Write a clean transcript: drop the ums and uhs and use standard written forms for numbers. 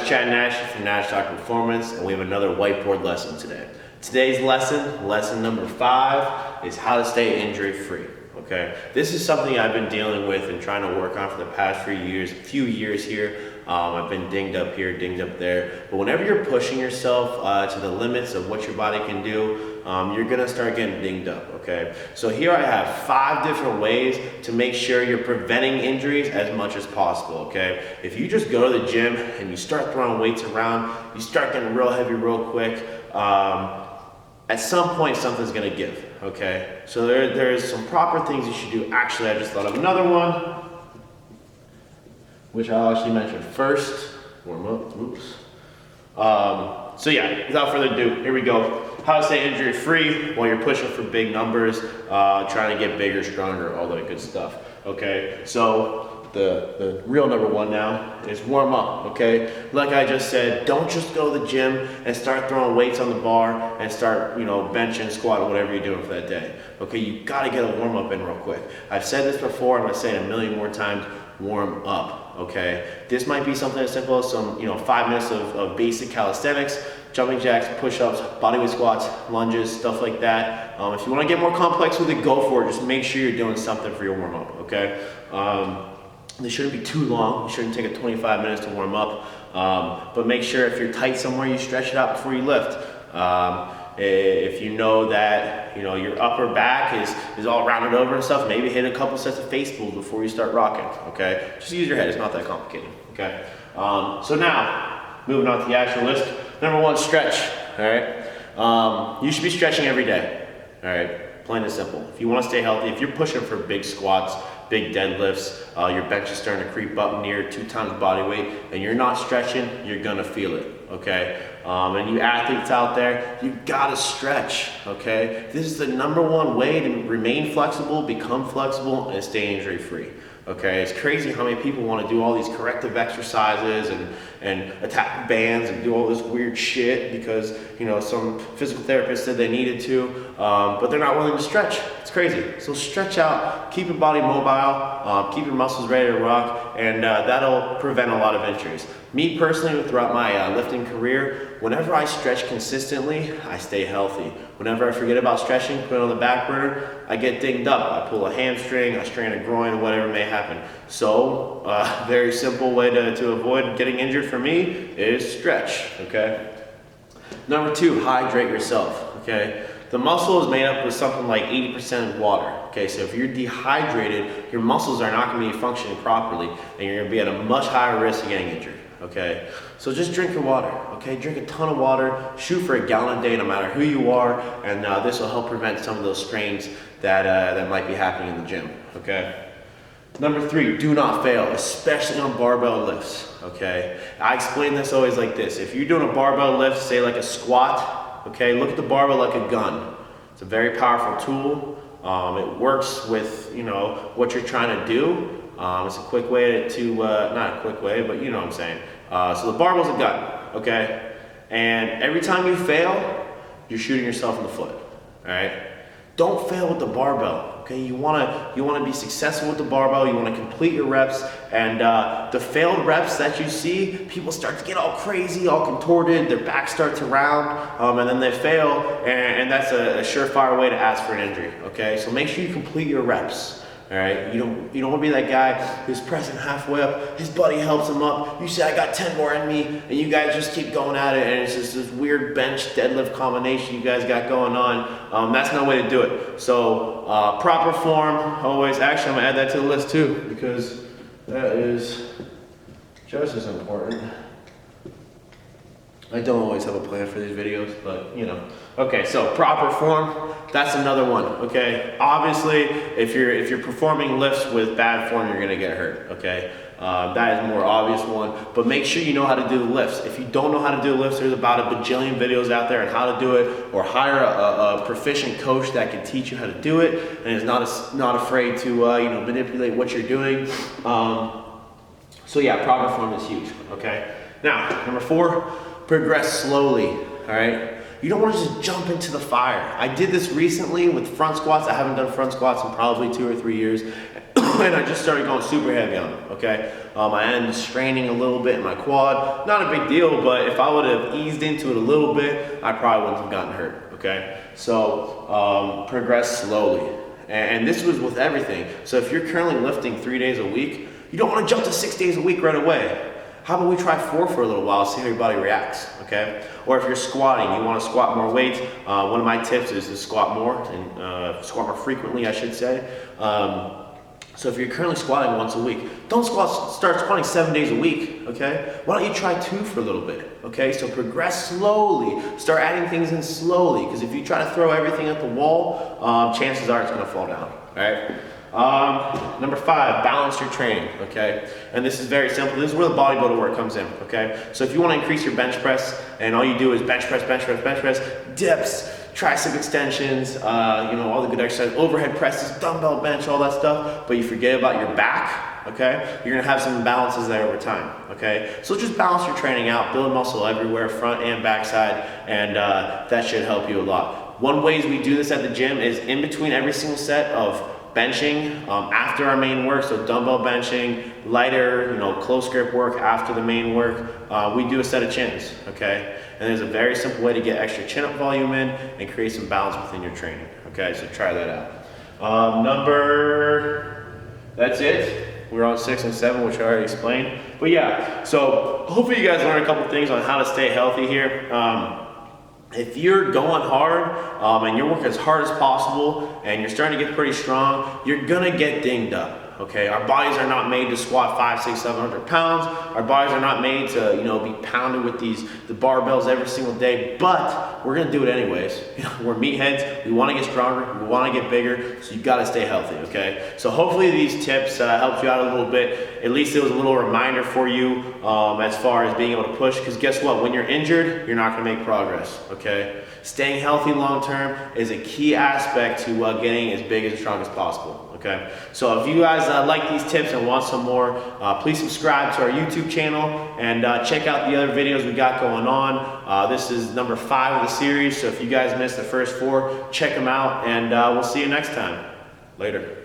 it's Chad Nash from Nashdog Performance, and we have another whiteboard lesson today. Today's lesson, lesson number 5, is how to stay injury free. Okay, this is something I've been dealing with and trying to work on for the past few years here. I've been dinged up here, dinged up there. But whenever you're pushing yourself to the limits of what your body can do, you're gonna start getting dinged up, okay? So here I have 5 different ways to make sure you're preventing injuries as much as possible, okay? If you just go to the gym and you start throwing weights around, you start getting real heavy real quick, at some point something's gonna give, okay? So there's some proper things you should do. Actually, I just thought of another one, which I'll actually mention first. Warm up, oops. So yeah, without further ado, here we go. How to stay injury free while you're pushing for big numbers, trying to get bigger, stronger, all that good stuff, okay? So the real number 1 now is warm up, okay? Like I just said, don't just go to the gym and start throwing weights on the bar and start, benching, squatting, whatever you're doing for that day, okay? You gotta get a warm up in real quick. I've said this before, I'm gonna say it a million more times, warm up, okay? This might be something as simple as some, 5 minutes of basic calisthenics, jumping jacks, push-ups, bodyweight squats, lunges, stuff like that. If you wanna get more complex with it, go for it. Just make sure you're doing something for your warm up, okay? They shouldn't be too long. You shouldn't take a 25 minutes to warm up, but make sure if you're tight somewhere, you stretch it out before you lift. If you know that your upper back is all rounded over and stuff, maybe hit a couple sets of face pulls before you start rocking, okay? Just use your head, it's not that complicated, okay? So now, moving on to the actual list. Number 1, stretch, all right? You should be stretching every day, all right? Plain and simple. If you want to stay healthy, if you're pushing for big squats, big deadlifts, your bench is starting to creep up near 2 times body weight, and you're not stretching, you're gonna feel it, okay? And you athletes out there, you gotta stretch, okay? This is the number 1 way to remain flexible, become flexible, and stay injury free. Okay, it's crazy how many people want to do all these corrective exercises and attack bands and do all this weird shit because some physical therapist said they needed to, but they're not willing to stretch. It's crazy. So stretch out, keep your body mobile, keep your muscles ready to rock, and that'll prevent a lot of injuries. Me personally, throughout my lifting career, whenever I stretch consistently, I stay healthy. Whenever I forget about stretching, put it on the back burner, I get dinged up. I pull a hamstring, I strain a groin, whatever may happen. So, very simple way to avoid getting injured for me is stretch, okay? Number 2, hydrate yourself, okay? The muscle is made up with something like 80% water, okay? So if you're dehydrated, your muscles are not gonna be functioning properly and you're gonna be at a much higher risk of getting injured, okay? So just drink your water, okay? Drink a ton of water, shoot for a gallon a day no matter who you are, and this will help prevent some of those strains that might be happening in the gym, okay? Number 3, do not fail, especially on barbell lifts, okay? I explain this always like this. If you're doing a barbell lift, say like a squat, okay, look at the barbell like a gun. It's a very powerful tool. It works with, what you're trying to do. It's a quick way not a quick way, but you know what I'm saying. So the barbell's a gun, okay? And every time you fail, you're shooting yourself in the foot, all right? Don't fail with the barbell, okay? You wanna be successful with the barbell, you wanna complete your reps, and the failed reps that you see, people start to get all crazy, all contorted, their backs start to round, and then they fail, and that's a surefire way to ask for an injury, okay? So make sure you complete your reps. All right, you don't want to be that guy who's pressing halfway up, his buddy helps him up, you say I got 10 more in me, and you guys just keep going at it, and it's just this weird bench deadlift combination you guys got going on. That's no way to do it. So proper form, always. Actually, I'm gonna add that to the list too, because that is just as important. I don't always have a plan for these videos, but Okay, so proper form, that's another one, okay? Obviously, if you're performing lifts with bad form, you're gonna get hurt, okay? That is a more obvious one, but make sure you know how to do the lifts. If you don't know how to do the lifts, there's about a bajillion videos out there on how to do it, or hire a proficient coach that can teach you how to do it, and is not afraid to manipulate what you're doing. So yeah, proper form is huge, okay? Now, number 4, progress slowly, all right? You don't want to just jump into the fire. I did this recently with front squats. I haven't done front squats in probably 2 or 3 years. and I just started going super heavy on it, okay? I ended up straining a little bit in my quad. Not a big deal, but if I would have eased into it a little bit, I probably wouldn't have gotten hurt, okay? So progress slowly. And this was with everything. So if you're currently lifting 3 days a week, you don't want to jump to 6 days a week right away. How about we try 4 for a little while, see how your body reacts, okay? Or if you're squatting, you want to squat more weight, one of my tips is to squat more, and squat more frequently, I should say. So if you're currently squatting once a week, don't start squatting 7 days a week, okay? Why don't you try 2 for a little bit, okay? So progress slowly, start adding things in slowly, because if you try to throw everything at the wall, chances are it's gonna fall down, all right? Number 5, balance your training, okay? And this is very simple. This is where the bodybuilder work comes in, okay? So if you wanna increase your bench press, and all you do is bench press, dips, tricep extensions, all the good exercises, overhead presses, dumbbell bench, all that stuff, but you forget about your back, okay? You're gonna have some imbalances there over time, okay? So just balance your training out, build muscle everywhere, front and back side, and that should help you a lot. One ways we do this at the gym is in between every single set of benching, after our main work, so dumbbell benching, lighter, close grip work after the main work, we do a set of chins, okay? And there's a very simple way to get extra chin-up volume in and create some balance within your training, okay? So try that out. That's it. We're on 6 and 7, which I already explained. But yeah, so hopefully you guys learned a couple things on how to stay healthy here. If you're going hard and you're working as hard as possible and you're starting to get pretty strong, you're gonna get dinged up. Okay, our bodies are not made to squat 500, 600, 700 pounds. Our bodies are not made to, be pounded with the barbells every single day, but we're gonna do it anyways. We're meatheads, we wanna get stronger, we wanna get bigger, so you gotta stay healthy, okay? So hopefully these tips helped you out a little bit. At least it was a little reminder for you as far as being able to push, because guess what? When you're injured, you're not gonna make progress, okay? Staying healthy long term is a key aspect to getting as big and strong as possible, okay? So if you guys like these tips and want some more, please subscribe to our YouTube channel and check out the other videos we got going on. This is number 5 of the series, so if you guys missed the first 4, check them out, and we'll see you next time. Later.